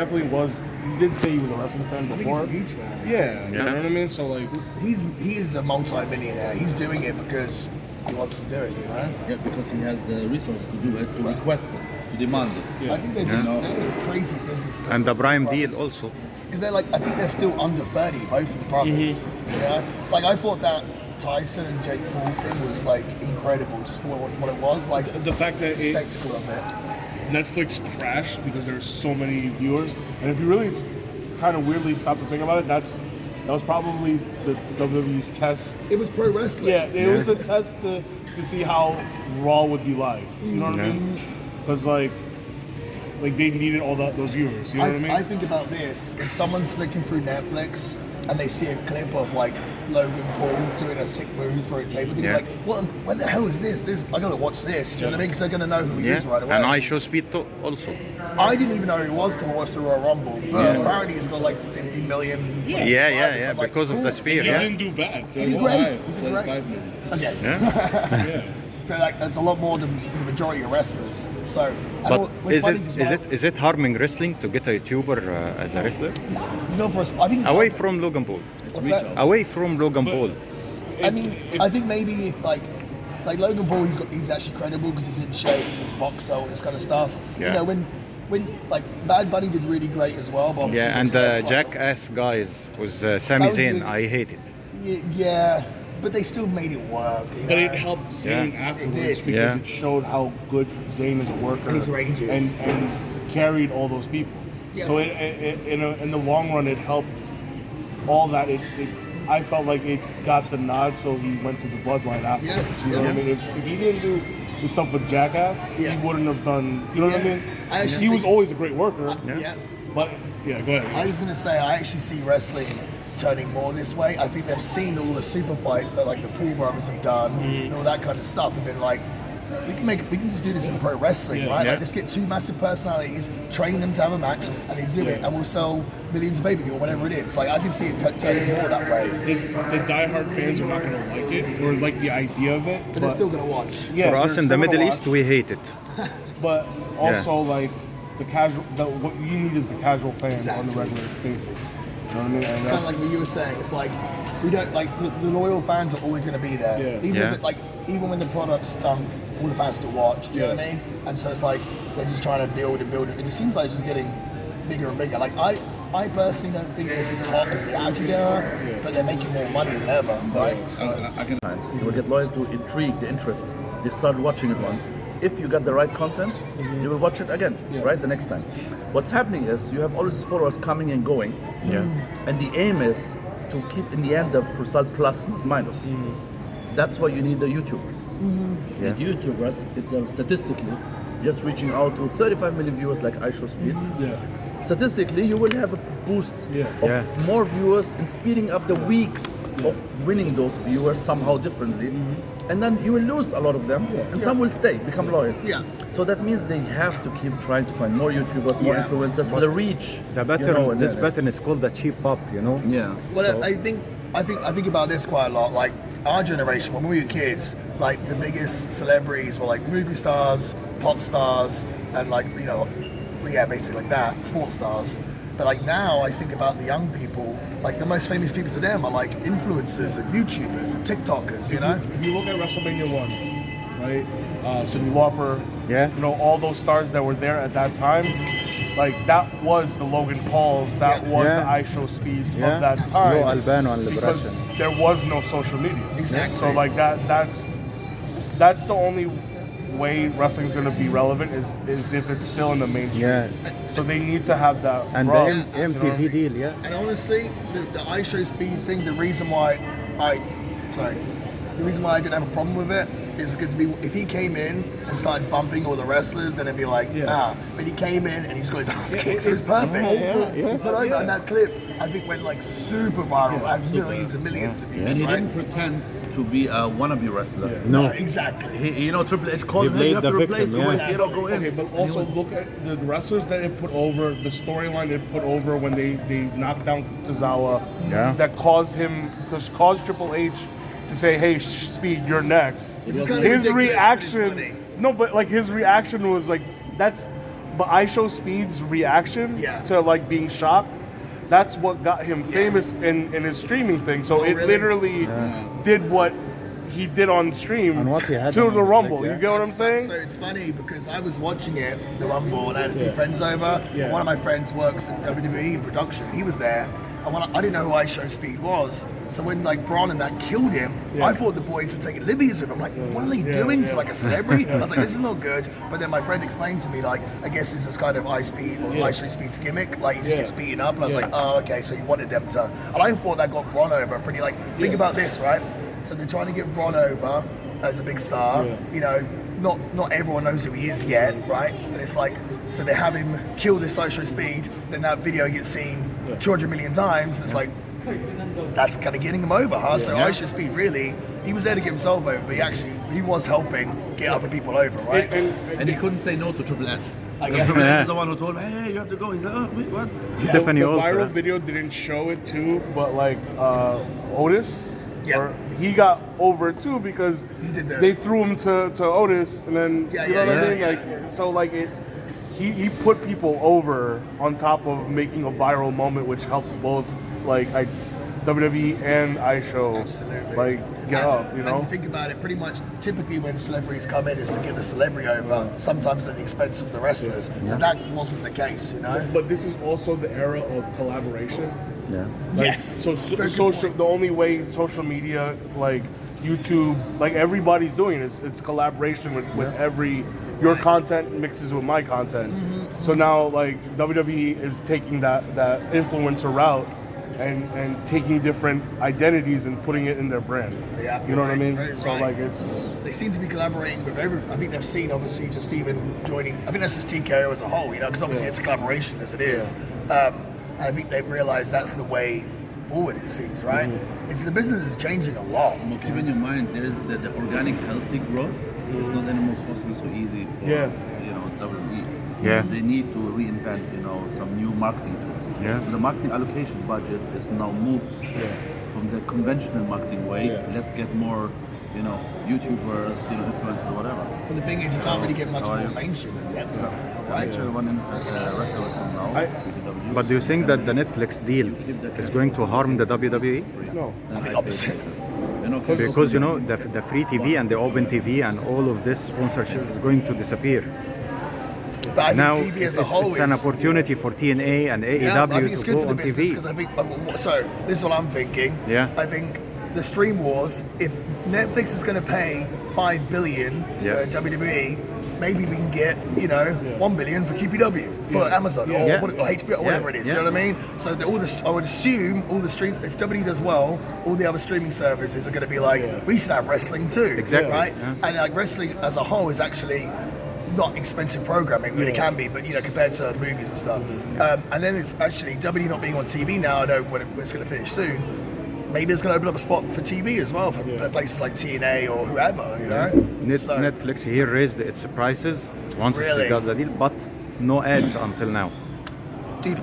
definitely was. He did say he was a wrestling fan before. I think he's a huge fan. Yeah, you know what I mean. So like, he is a multi-millionaire. He's doing it because he wants to do it, you know. Yeah, because he has the resources to do it, to request it, to demand it. Yeah. I think they're crazy businessmen. And the Prime deal also. Because they're like, I think they're still under 30, both of the brothers. Yeah, like I thought that Tyson and Jake Paul thing was like incredible, just for what it was. Like the fact that the spectacle of it. Netflix crashed because there were so many viewers, and if you really kind of weirdly stop to think about it, that was probably the WWE's test. It was pro wrestling. Yeah, it was the test to see how Raw would be live. You know what I mean? Because like they needed all those viewers. You know what I mean? I think about this: if someone's flicking through Netflix and they see a clip of like Logan Paul doing a sick move for a table, they're like, "What the hell is this? I gotta watch this." Do you know what I mean? Because they're gonna know who he is right away. And I show Speed also. I didn't even know who he was till I watched the Royal Rumble, but apparently he's got like 50 million. Yeah, because of the spear. He Yeah. didn't do bad. He did great. He did great. Okay. Yeah. But like, that's a lot more than the majority of wrestlers. So, But is it harming wrestling to get a YouTuber as a wrestler? No, for us. I think it's Away from Logan Paul. What's that? Away from Logan Paul. I think maybe if like Logan Paul, he's actually credible because he's in shape, he's a boxer, all this kind of stuff. Yeah. You know, when like Bad Bunny did really great as well. But Yeah, and the Jackass guys was Sami Zayn. I hate it. Yeah, but they still made it work. You But know? it helped Zayn afterwards It did. because it showed how good Zayn is a worker And his ranges. and carried all those people. Yeah. So in the long run, it helped all that. I felt like it got the nod, so he went to the bloodline afterwards. Yeah. You know what I mean? If he didn't do the stuff with Jackass, he wouldn't have done. You know what I mean? He was always a great worker. But yeah, go ahead. I was gonna say I actually see wrestling turning more this way. I think they've seen all the super fights that like the Paul brothers have done and all that kind of stuff, and been like, we can just do this in pro wrestling, right? Like, let's get two massive personalities, train them to have a match, and they do it, and we'll sell millions of pay-per-view or whatever it is. Like I can see it turning more that way. The diehard fans are not going to like it or like the idea of it, but they're still going to watch. Yeah, for us in the Middle East, we hate it. But also, like the casual, what you need is the casual fan on a regular basis. You know what I mean? And it's kind of like what you were saying. It's like we don't like the loyal fans are always going to be there, even when the product stunk. All the fans still watch. Do you know what I mean? And so it's like they're just trying to build and build. It just seems like it's just getting bigger and bigger. Like I personally don't think this is hot as the Attitude Era, but they're making more money than ever, right? So You will get loyal to intrigue, the interest. They start watching it once. If you get the right content, you will watch it again, right? The next time. What's happening is you have all these followers coming and going, and the aim is to keep in the end the result plus, not minus. That's why you need the YouTubers. And YouTubers is statistically just reaching out to 35 million viewers like I Show Speed. Statistically, you will have a boost of more viewers and speeding up the weeks of winning those viewers somehow differently. And then you will lose a lot of them, and some will stay, become loyal. So that means they have to keep trying to find more YouTubers, more influencers for the reach. The button, this button is called the cheap pop, you know? Yeah. Well, so. I think about this quite a lot. Like our generation, when we were kids, like the biggest celebrities were like movie stars, pop stars, and like basically like that, sports stars. But like now, I think about the young people. Like the most famous people to them are like influencers and YouTubers and TikTokers. You know. If you look at WrestleMania 1, right? Cyndi Lauper. All those stars that were there at that time. Like that was the Logan Pauls, that was the I Show Speeds of that time. Slow Albano and Liberation. Because there was no social media. Exactly. So like that's the only way wrestling is going to be relevant is if it's still in the mainstream. So they need to have that. And rub, the MTV deal, And honestly, the I Show Speed thing, the reason why I didn't have a problem with it is because if he came in and started bumping all the wrestlers, then it'd be like, But he came in and he just got his ass kicked, so it was perfect. He put over, and that clip, I think, went like super viral, had millions and millions of views. And he didn't pretend to be a wannabe wrestler. No, exactly. Triple H called him, you have to replace him, go in. Okay, but also look at the wrestlers that it put over, the storyline it put over when they knocked down Tozawa, that caused Triple H to say, "Hey, Speed, you're next." His reaction, his reaction was like, "That's but I Show Speed's reaction to like being shocked, that's what got him famous in his streaming thing. So it literally did what he did on stream to the Rumble. You get what I'm saying? So it's funny because I was watching it, the Rumble, and I had a few friends over. Yeah. One of my friends works at WWE in production. He was there. And when I didn't know who I Show Speed was, so when like Braun and that killed him, I thought the boys were taking liberties with him. Like, what are they doing to like a celebrity? I was like, this is not good. But then my friend explained to me, like, I guess this is kind of I Show Speed's gimmick. Like, he just gets beaten up. And I was like, oh, okay, so you wanted them to. And I thought that got Braun over pretty. Like, think about this, right? So they're trying to get Braun over as a big star. You know, not everyone knows who he is yet, right? And it's like, so they have him kill this I Show Speed, then that video gets seen 200 million times, and it's like, that's kind of getting him over, huh? So I Show Speed, really, he was there to get himself over, but he was helping get other people over, right? And he couldn't say no to Triple H. I guess Triple H is the one who told him, hey, you have to go. He's like, oh, wait, what? Stephanie the also. viral video didn't show it too, but like Otis, Yeah. he got over too because they threw him to Otis, and then you know what I mean? Like, so like he put people over on top of making a viral moment, which helped both like WWE and iShow like get up, you know? And you think about it, pretty much typically when celebrities come in is to get the celebrity over, sometimes at the expense of the wrestlers. And that wasn't the case, you know? But this is also the era of collaboration. Yeah. Like, Yes. So social, the only way social media, like YouTube, like everybody's doing it, it's collaboration with every, your content mixes with my content. So now like WWE is taking that influencer route and taking different identities and putting it in their brand. Yeah, you know what I mean? very So right. like it's. They seem to be collaborating with everything. I think they've seen, obviously, just even joining. I think that's just TKO as a whole, you know, because obviously it's a collaboration as it is. And I think they've realized that's the way forward, it seems, right? It's the business is changing a lot. Well, keep in your mind, there's the organic, healthy growth is not anymore possible so easy for you know WWE. Yeah. They need to reinvent, you know, some new marketing tools. Yeah. So the marketing allocation budget is now moved from the conventional marketing way. Let's get more, you know, YouTubers, you know, influencers, whatever. But the thing is, you can't really get much more mainstream than Netflix now, right? Actually, one in wrestler will come now. WWE. But do you think that the Netflix deal is going to harm the WWE? No. I think opposite. You know, Because you know the free TV and the open TV and all of this sponsorship is going to disappear. But I think Now TV as a it's whole an is. opportunity for TNA and I think AEW it's to good go for the on business TV. because I think. So this is what I'm thinking. Yeah. I think the stream wars. If Netflix is going to pay $5 billion for WWE, maybe we can get $1 billion for QPW for Amazon or HBO or whatever it is. You know what I mean? So I would assume all the stream. If WWE does well, all the other streaming services are going to be like, we should have wrestling too. Exactly. Right. Yeah. And like wrestling as a whole is actually not expensive programming, really can be, but compared to movies and stuff. And then it's actually WWE not being on TV now. I know when it's going to finish soon. Maybe it's going to open up a spot for TV as well for places like TNA or whoever, you know. Netflix here raised its prices once Really? it got the deal, but no ads until now. Dude,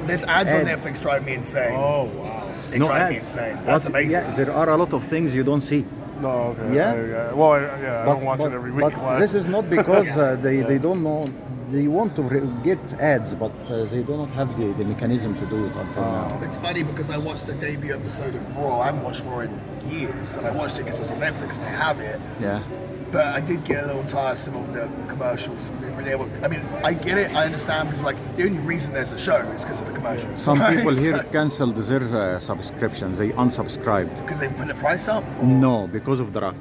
there's ads on Netflix drive me insane. Oh wow. They No drive me ads. insane. That's amazing. Yeah, there are a lot of things you don't see. No. Okay. Yeah? Well, I don't watch it every week. But this is not because they don't know. They want to get ads, but they do not have the mechanism to do it until now. It's funny because I watched the debut episode of Raw. I haven't watched Raw in years, and I watched it because it was on Netflix and they have it. Yeah. But I did get a little tiresome of the commercials. I mean, I get it, I understand, because like the only reason there's a show is because of the commercials. Some right? people here cancelled their subscriptions. They unsubscribed. Because they put the price up? No, because of The Rock.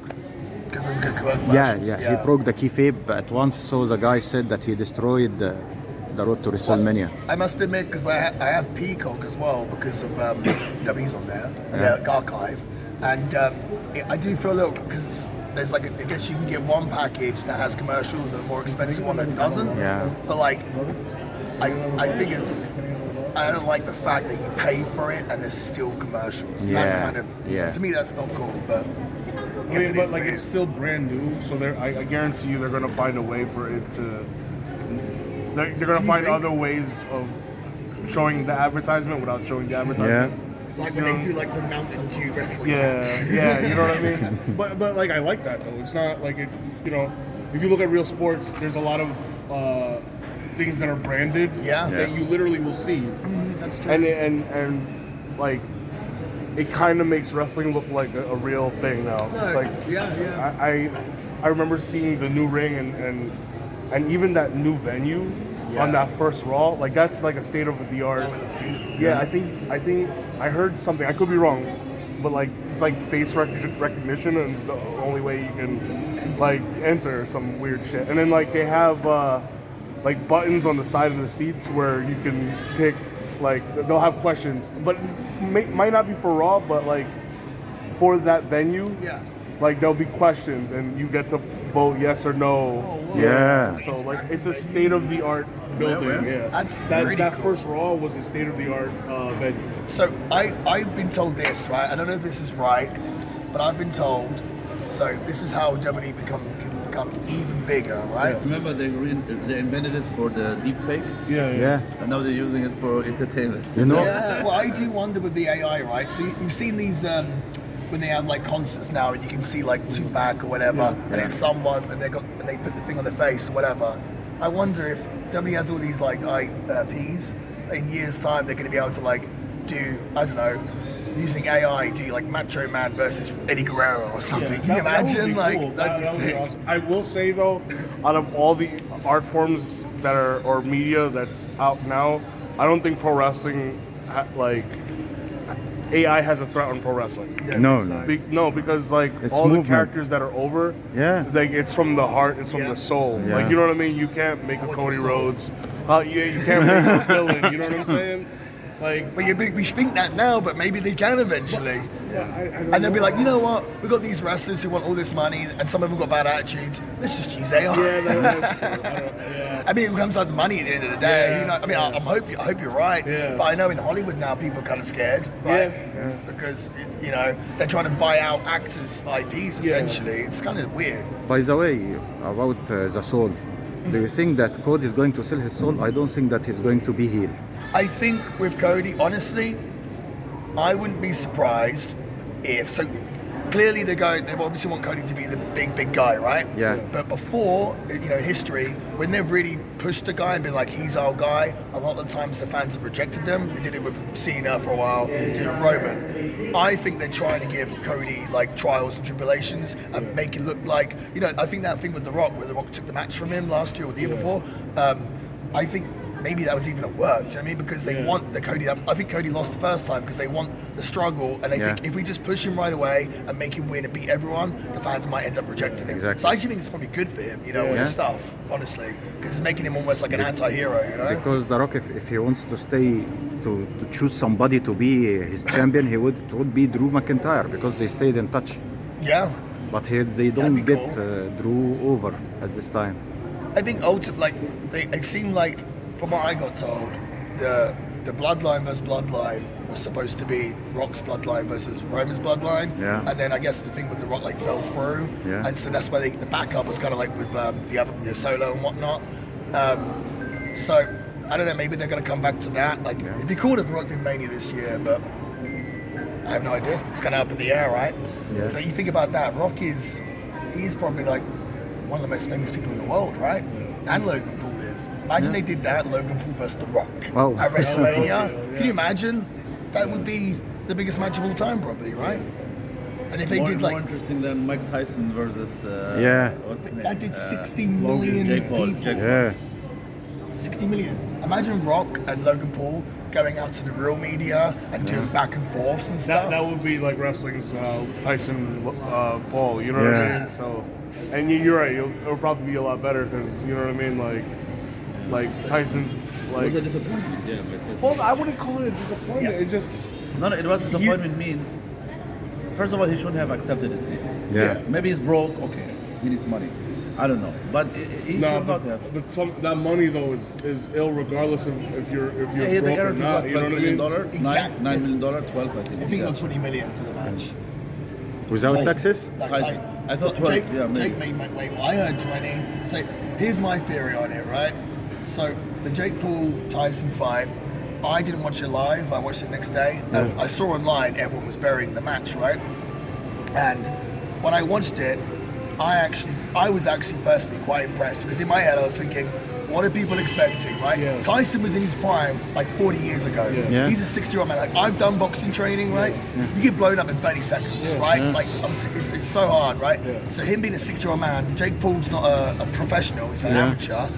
Because of the commercials? Yeah. He broke the kayfabe at once, so the guy said that he destroyed the road to WrestleMania. I must admit, because I have Peacock as well, because of W's on there, and their archive. And I do feel a little, because there's like, I guess you can get one package that has commercials and a more expensive one that doesn't. Yeah. But like, I think I don't like the fact that you pay for it and there's still commercials. Yeah. That's kind of, to me that's not cool, but I guess but like it's still brand new, so I guarantee you they're gonna find a way for it to. They're gonna find other ways of showing the advertisement without showing the advertisement. Yeah. Like when they do like the Mountain Dew wrestling match. Yeah, you know what I mean? But like I like that though. It's not like it, if you look at real sports, there's a lot of things that are branded that you literally will see. That's true. And like it kind of makes wrestling look like a real thing now. No, like I remember seeing the new ring and even that new venue on that first Raw. Like that's like a state of the art. Yeah, I think I heard something. I could be wrong, but like it's like face recognition, and it's the only way you can like enter some weird shit. And then like they have like buttons on the side of the seats where you can pick. Like they'll have questions, but it might not be for Raw, but like for that venue, like there'll be questions, and you get to vote yes or no. So like it's a state of the art building. That's that cool. first Raw was a state of the art venue. So I've been told this, right? I don't know if this is right, but I've been told. So this is how WWE can become even bigger, right? Remember they invented it for the deep fake? Yeah. And now they're using it for entertainment. You know? Yeah, well, I do wonder with the AI, right? So you've seen these when they have like concerts now, and you can see like Tupac or whatever, and it's someone, and they put the thing on their face or whatever. I wonder if WWE has all these like IPs. In years' time, they're going to be able to like do, I don't know, using AI, do like Macho Man versus Eddie Guerrero or something. Can you imagine? That would be cool. That'd be that would sick. be awesome. I will say though, out of all the art forms that are or media that's out now, I don't think pro wrestling like AI has a threat on pro wrestling. No, because like It's all movement. the characters that are over, like it's from the heart, it's from the soul. Yeah. Like you know what I mean? You can't make a Cody Rhodes. You can't make a villain. You know what I'm saying? Like, But we think that now, but maybe they can eventually. And they'll be like, you know what? We've got these wrestlers who want all this money, and some of them got bad attitudes. Let's just use AI. that's true. I mean, it comes down to money at the end of the day. You know, I mean, I hope you're right. But I know in Hollywood now people are kind of scared, right? Because you know they're trying to buy out actors' IPs essentially. It's kind of weird. By the way, about the soul, do you think that Cody is going to sell his soul? I don't think that he's going to be healed. I think with Cody, honestly, I wouldn't be surprised if. So clearly they obviously want Cody to be the big guy, right? Yeah. But before, you know, history, when they've really pushed a guy and been like, he's our guy, a lot of the times the fans have rejected them. They did it with Cena for a while, they did it with Roman. I think they're trying to give Cody like trials and tribulations and make it look like, you know, I think that thing with The Rock, where The Rock took the match from him last year or the year before, I think maybe that was even at work, do you know what I mean? Because they want the Cody. I think Cody lost the first time because they want the struggle, and they think if we just push him right away and make him win and beat everyone, the fans might end up rejecting him. Exactly. So I actually think it's probably good for him, you know, all this stuff, honestly, because it's making him almost like an anti-hero, you know? Because The Rock, if he wants to stay, to choose somebody to be his champion, it would be Drew McIntyre, because they stayed in touch. Yeah. But they don't be get cool. Drew over at this time. I think ultimately, like, it seemed like, from what I got told, the bloodline versus bloodline was supposed to be Rock's bloodline versus Roman's bloodline. Yeah. And then I guess the thing with the Rock like fell through. Yeah. And so that's why the backup was kind of like with the other Solo and whatnot. So I don't know, maybe they're going to come back to that. Like it'd be cool if Rock did Mania this year, but I have no idea. It's kind of up in the air, right? Yeah. But you think about that, he's probably like one of the most famous people in the world, right? And Logan Paul is. Imagine they did that, Logan Paul versus The Rock at WrestleMania. Can you imagine? That would be the biggest match of all time, probably, right? And if they did like more interesting than Mike Tyson versus what's his name? that did 60 million Jake Paul. people. 60 million. Imagine Rock and Logan Paul going out to the real media and doing back and forths and stuff. That would be like wrestling's Tyson Paul, you know what I mean? So, and you're right, it'll probably be a lot better because you know what I mean, like Tyson's like. It was a disappointment, because Well, I wouldn't call it a disappointment. It just no, it was disappointment means. First of all, he shouldn't have accepted his deal. Yeah. Maybe he's broke. Okay, he needs money. I don't know, but he should not have. But that money though is ill regardless of if you're He broke or guaranteed not. $12 You know what I million, mean? Exactly. $9 million, 12, I think. I think he got 20 million for the match. Without taxes? Like, Tyson. I thought 12. Jake, Yeah, maybe. Jake made way more. I heard 20. So here's my theory on it, right? So the Jake Paul Tyson fight, I didn't watch it live. I watched it the next day. I saw online everyone was burying the match, right? And when I watched it, I was actually personally quite impressed because in my head I was thinking, what are people expecting, right? Yeah. Tyson was in his prime like 40 years ago. Yeah. He's a 60-year-old man. Like, I've done boxing training, right? You get blown up in 30 seconds, right? Like, it's so hard, right? So him being a 60-year-old man, Jake Paul's not a professional, he's an amateur.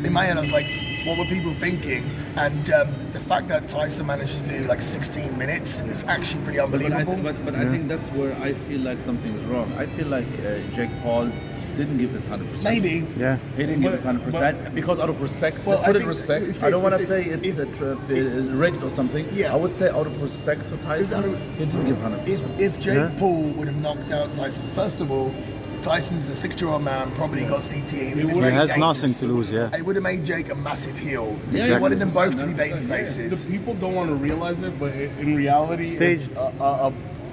In my head, I was like, what were people thinking? And the fact that Tyson managed to do like 16 minutes is actually pretty unbelievable. But I think that's where I feel like something is wrong. I feel like Jake Paul didn't give his 100%. Maybe. Yeah. He didn't give his 100% because out of respect. Well, Let's put I it think respect. it's I don't want to this, say it's rigged or something. Yeah. I would say out of respect to Tyson, he didn't give 100%. If Jake Paul would have knocked out Tyson, first of all, Tyson's a 60-year-old man, probably got CTE. He has nothing to lose, It would have made Jake a massive heel. Yeah, He wanted them both to be baby faces. The people don't want to realize it, but in reality, Staged.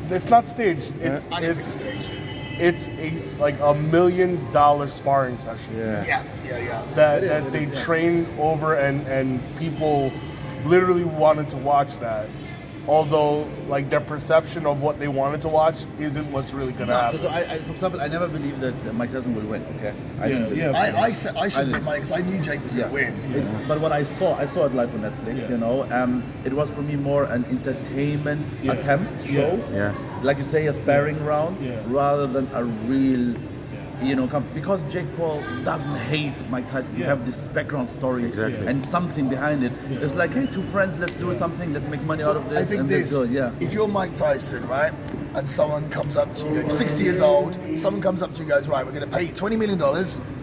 it's not staged. It's I don't think it's staged. it's like $1 million sparring session. Yeah. That they train over, and people literally wanted to watch that. Although, like, their perception of what they wanted to watch isn't what's really gonna happen. So I, for example, I never believed that Mike Tyson will win. Okay, I didn't believe it. I should bet money because I knew Jake was going to win. But what I saw it live on Netflix. You know, it was for me more an entertainment attempt show. Yeah. Like you say, a sparring round rather than a real. You know, because Jake Paul doesn't hate Mike Tyson. You have this background story and something behind it. It's like, hey, two friends, let's do something, let's make money out of this. I think and this, if you're Mike Tyson, right, and someone comes up to you, you're 60 years old, someone comes up to you and goes, right, we're going to pay you $20 million,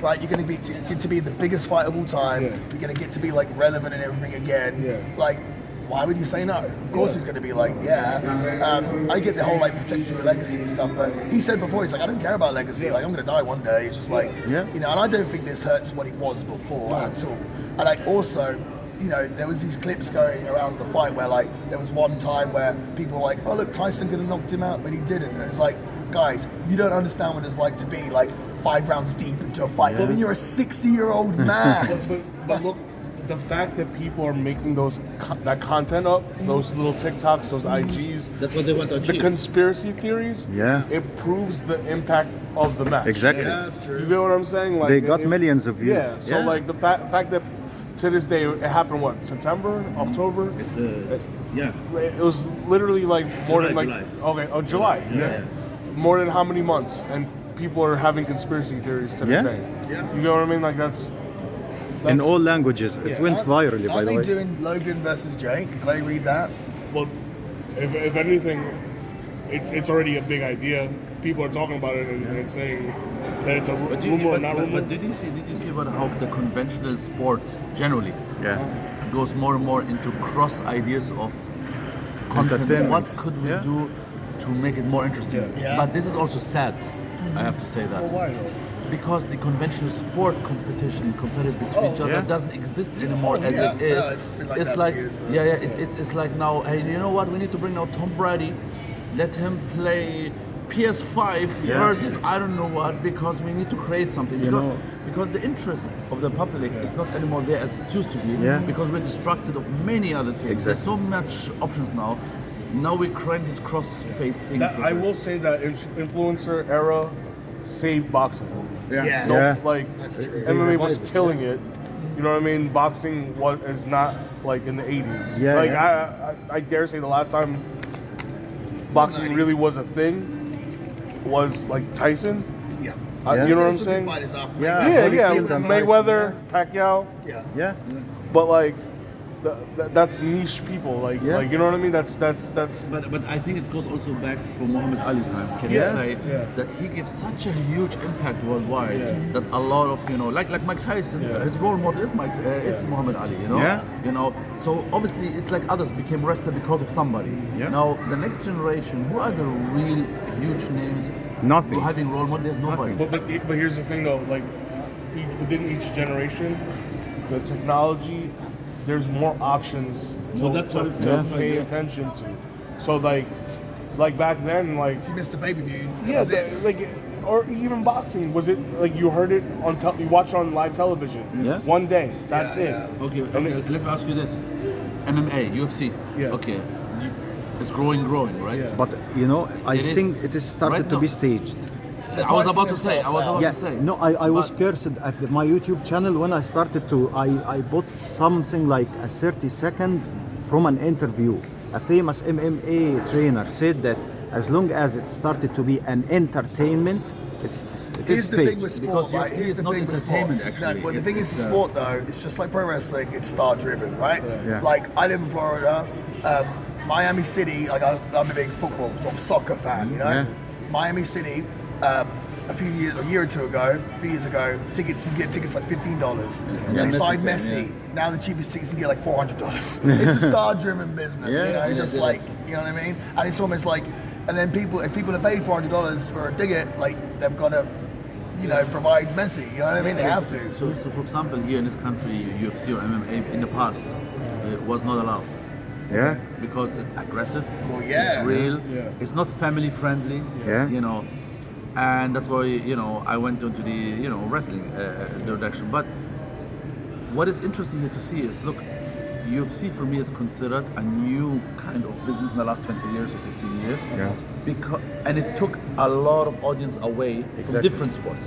right, you're going to get to be in the biggest fight of all time, you're going to get to be, like, relevant and everything again, like, why would you say no? Of course he's going to be like, I get the whole like protecting your legacy and stuff, but he said before, he's like, I don't care about legacy, like I'm going to die one day. It's just like, you know, and I don't think this hurts what he was before at all. And like also, you know, there was these clips going around the fight where like, there was one time where people were like, oh look, Tyson could have knocked him out, but he didn't. And it's like, guys, you don't understand what it's like to be like 5 rounds deep into a fight. But when you're a 60-year-old man. but look, the fact that people are making that content up, those little TikToks, those IGs, that's what they want to achieve. The conspiracy theories, it proves the impact of the match. Exactly. Yeah, that's true. You get what I'm saying? Like they got millions of views. Yeah. So like the fact that to this day it happened, what, September, October? It was literally like more than like July. Yeah. More than how many months? And people are having conspiracy theories to this day. Yeah. You know what I mean? Like that's in all languages. It went virally, by the way. Are they doing Logan versus Jake? Can I read that? Well, if anything, it's already a big idea. People are talking about it and saying that it's a rumor or not rumor. But did you see about how the conventional sport generally goes more and more into cross ideas of content? What could we do to make it more interesting? But this is also sad. I have to say that. Well, why though? Because the conventional sport competition competitive between each other doesn't exist anymore as it is. No, it's been like it's that like for years, it's like now, hey, you know what? We need to bring out Tom Brady, let him play PS5 versus I don't know what, because we need to create something. Because the interest of the public is not anymore there as it used to be. Because we're distracted of many other things. There's so much options now. Now we create this cross-fade thing. I will say that influencer era saved boxing. Like that's true. MMA was killing it. You know what I mean? Boxing is not like in the 80s. Like I dare say the last time boxing really was a thing was like Tyson. You know what I'm saying? Mayweather, Pacquiao. But like that's niche people, like you know what I mean. That's. But I think it goes also back from Muhammad Ali times. Can you say that he gives such a huge impact worldwide that a lot of like Mike Tyson, his role model is Muhammad Ali. You know. So obviously it's like others became wrestler because of somebody. Now the next generation, who are the real huge names? Nothing. Who having role models? There's nobody. But here's the thing though, like within each generation, the technology. There's more options to pay attention to. So like back then, like if you missed the pay-per-view, or even boxing, was it like you heard it on you watched it on live television? One day, that's it. Okay, let me ask you this: MMA, UFC. Okay, it's growing, right? But I think it is started to be staged. I was about to say. No, I was cursed at my YouTube channel when I started to. I bought something like a 30-second from an interview. A famous MMA trainer said that as long as it started to be an entertainment, it is the fake. thing with sport, right? Here's the not thing with entertainment, sport. actually. No, well, the thing is with sport, though, it's just like pro wrestling. It's star driven, right? Yeah. Like I live in Florida, Miami City. Like I'm a big football, soccer fan. You know, Yeah. Miami City. A year or two ago, a few years ago, tickets you get tickets like $15. They signed Messi. Now the cheapest tickets you get like $400. It's a star-driven business, you know, just like you know what I mean. And it's almost like, and then if people have paid $400 for a ticket, like they've got to, you know, provide Messi. You know what I mean? They have to. So for example, here in this country, UFC or MMA in the past was not allowed. Yeah. Because it's aggressive. Well, yeah. It's real. Yeah. It's not family friendly. Yeah. You know. And that's why, you know, I went into the, you know, wrestling direction. But what is interesting here to see is, look, UFC for me is considered a new kind of business in the last 20 years or 15 years. Yeah. And it took a lot of audience away from Exactly. different sports.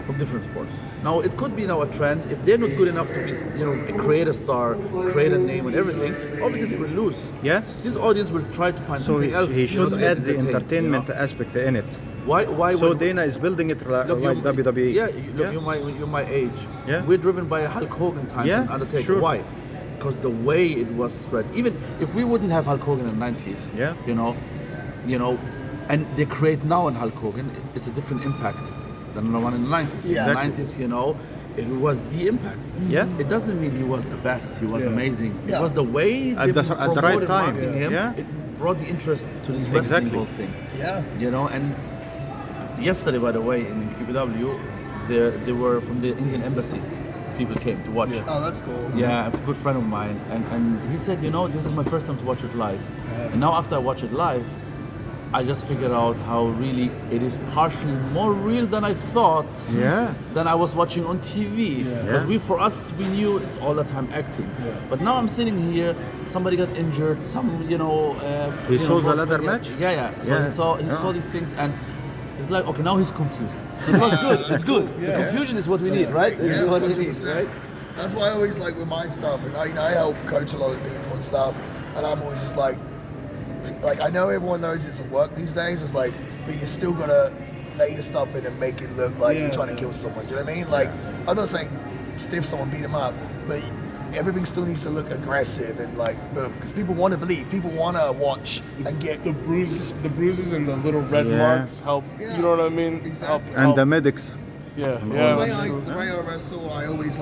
From different sports. Now, it could be now a trend. If they're not good enough to be, you know, create a star, create a name and everything, obviously they will lose. Yeah. This audience will try to find So something else. he should to get add the entertained, entertainment you know? aspect in it. Why? So when- Dana is building it like Look, WWE. Yeah, look, you're my age. Yeah. We're driven by Hulk Hogan times Yeah, and Undertaker. sure. Why? Because the way it was spread. Even if we wouldn't have Hulk Hogan in the 90s, Yeah. you know, and they create now in Hulk Hogan, it's a different impact than the one in the 90s. Yeah. In the 90s, you know, it was the impact. Yeah. It doesn't mean he was the best. He was Yeah. amazing. It Yeah. was the way At they the right promoted time. marketing him. Yeah. It brought the interest to this wrestling Exactly. whole thing. Yeah. You know, and yesterday, by the way, in QPW, they were from the Indian embassy. People came to watch. Oh, that's cool. Yeah, a good friend of mine, and he said, you know, this is my first time to watch it live. And now after I watch it live, I just figured out how really it is partially more real than I thought. Yeah. Than I was watching on TV. Because Yeah. for us, we knew it's all the time acting. But now I'm sitting here, somebody got injured, He saw the ladder match? Yeah. So Yeah. he saw these things, and it's like, okay, now he's confused. It's good. It's good. The confusion is what we need, right? Yeah, It's what we need, 100%. right? That's why I always like with my stuff, and I help coach a lot of people and stuff, and I'm always just like I know everyone knows it's a work these days. It's like, but you still gotta lay your stuff in and make it look like you're trying to kill someone. Do you know what I mean? Like, I'm not saying stiff someone, beat them up, but everything still needs to look aggressive and like boom, because people want to believe, people want to watch and get The bruises and the little red Yeah. marks help. Yeah. You know what I mean? Exactly. And the medics. Yeah. The way Yeah. I wrestle, I always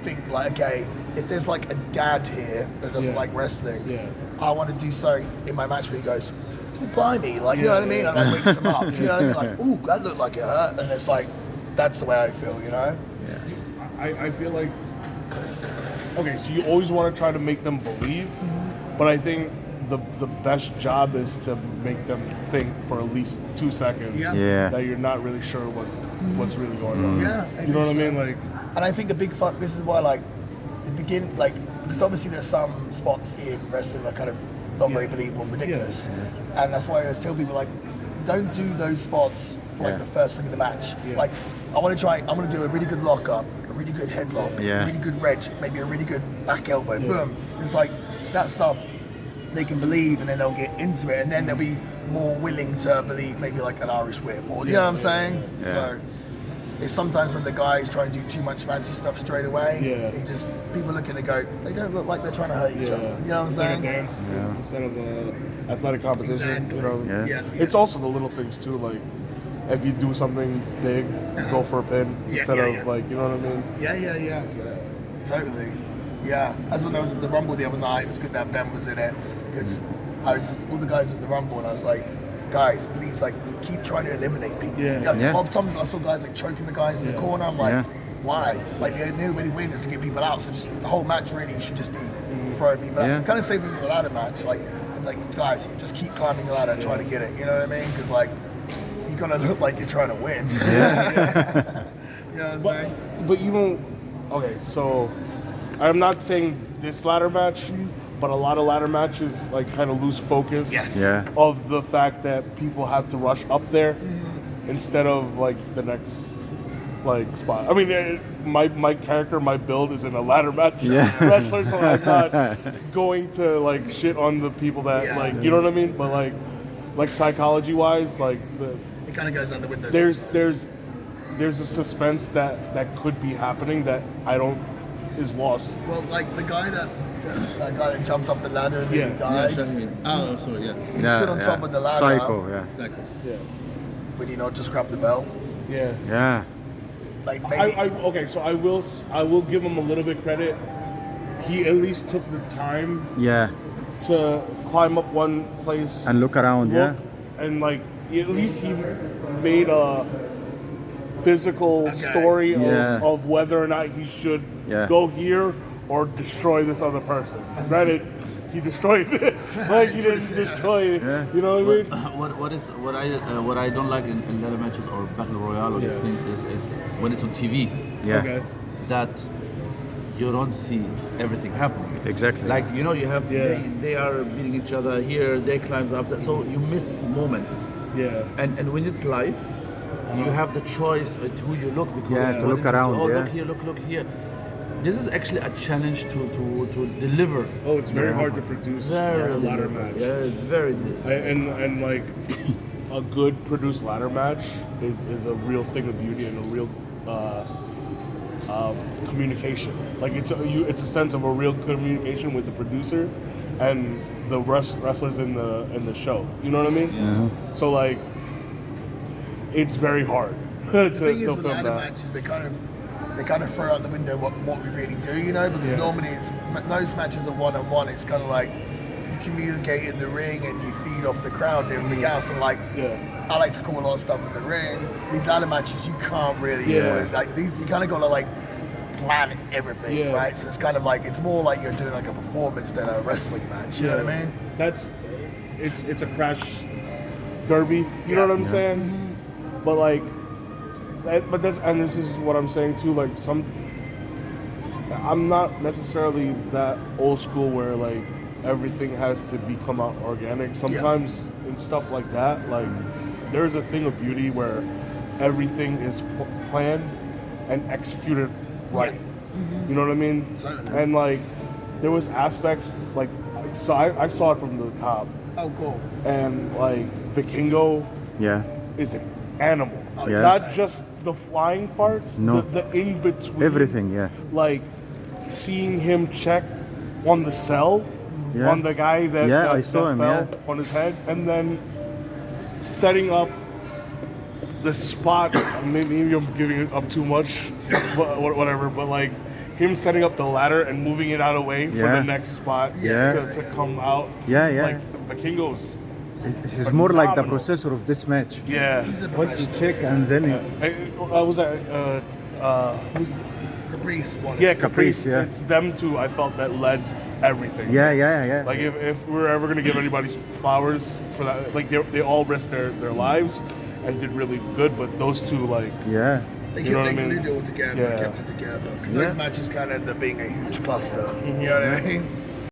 think like, okay, if there's like a dad here that doesn't like wrestling, I want to do something in my match where he goes, "Buy me," like you know what I mean? And I wakes him up, you know what I mean? Like, ooh, that looked like it hurt, and it's like, that's the way I feel, you know? I feel like, okay, so you always want to try to make them believe, but I think the best job is to make them think for at least 2 seconds Yeah. that you're not really sure what's really going on. Yeah, I You know what I think mean? so. Like, And I think the big fuck, this is why, like, the beginning, like, because obviously there's some spots in wrestling that kind of not very believable and ridiculous. And that's why I always tell people, like, don't do those spots for, like, the first thing of the match. Like, I'm going to do a really good lockup, a really good headlock, a really good wrench, maybe a really good back elbow, boom. It's like, that stuff, they can believe, and then they'll get into it, and then they'll be more willing to believe maybe like an Irish whip, or you know what I'm saying? So it's sometimes when the guys try and do too much fancy stuff straight away, it just, people look at it and go, they don't look like they're trying to hurt each other. You know what I'm it's like saying? a dance instead of a athletic competition. Exactly. You know? Yeah. It's also the little things too, like if you do something big, go for a pin instead of like, you know what I mean? Yeah. Totally. Yeah. That's when there was the Rumble the other night. It was good that Ben was in it, because I was just, all the guys at the Rumble, and I was like, guys, please, like, keep trying to eliminate people. Sometimes I saw guys like choking the guys in the corner. I'm like, why? Like, the only way to win is to get people out. So just the whole match really should just be throwing people out. Kind of same thing with the ladder match. Like, guys, just keep climbing the ladder, trying to get it. You know what I mean? Because like, you gotta look like you're trying to win. You know what I'm saying? But even, okay, so I'm not saying this ladder match, but a lot of ladder matches like kind of lose focus of the fact that people have to rush up there. instead of like the next like spot. I mean, my character, my build is in a ladder match wrestler, so I'm not going to like shit on the people that like, you know what I mean? But like psychology wise, like it kind of goes out the window. There's a suspense that could be happening that is lost. Well, like the guy that jumped off the ladder and then he died. Oh, sorry, He stood on top of the ladder. Psycho. Yeah. Would he not just grab the belt? Yeah. Yeah. Like maybe. Okay, so I will give him a little bit credit. He at least took the time. Yeah. To climb up one place And look around. and like at least he made a physical story of whether or not he should go here or destroy this other person. Granted, he destroyed it. Like he didn't destroy it. You know what I mean? What I don't like in ladder matches or battle royale or these things is when it's on TV. Okay. That you don't see everything happening. Exactly. Like you have they are beating each other here. They climb up, so you miss moments. Yeah. And when it's live, you have the choice at who you look because to look around. Look here, look here. This is actually a challenge to deliver. Oh, it's very hard to produce a ladder match. Yeah, it's very. And like a good produced ladder match is a real thing of beauty and a real communication. Like it's a sense of a real communication with the producer and the wrestlers in the show. You know what I mean? Yeah. So like, it's very hard. The thing is with ladder matches, they kind of throw out the window what we really do, because normally most matches are one-on-one. It's kind of like you communicate in the ring and you feed off the crowd and everything else. And like, I like to call a lot of stuff in the ring. These ladder matches, you can't really like these. You kind of got to like plan everything, right? So it's kind of like it's more like you're doing like a performance than a wrestling match. You know what I mean? It's a crash derby. You know what I'm saying? But like. This is what I'm saying too. Like I'm not necessarily that old school where like everything has to come out organic. Sometimes in stuff like that, like there's a thing of beauty where everything is planned and executed right. You know what I mean? And like there was aspects like so I saw it from the top. Oh, cool. And like Vikingo is an animal. It's not just the flying parts, the in-between. Everything, Like, seeing him check on the cell, on the guy that I saw him, fell on his head, and then setting up the spot. Maybe I'm giving it up too much, but whatever, but like, him setting up the ladder and moving it out of the way for the next spot to come out. Like, the Vikingos. He's more like the processor of this match. Yeah. What you check and then I was at who's Caprice. Caprice. It's them two. I felt that led everything. Yeah. Like if we're ever gonna give anybody flowers for that, like they all risked their lives and did really good. But those two, like they glued it all together, kept it together. Because those matches kind of end up being a huge cluster. You know what I mean?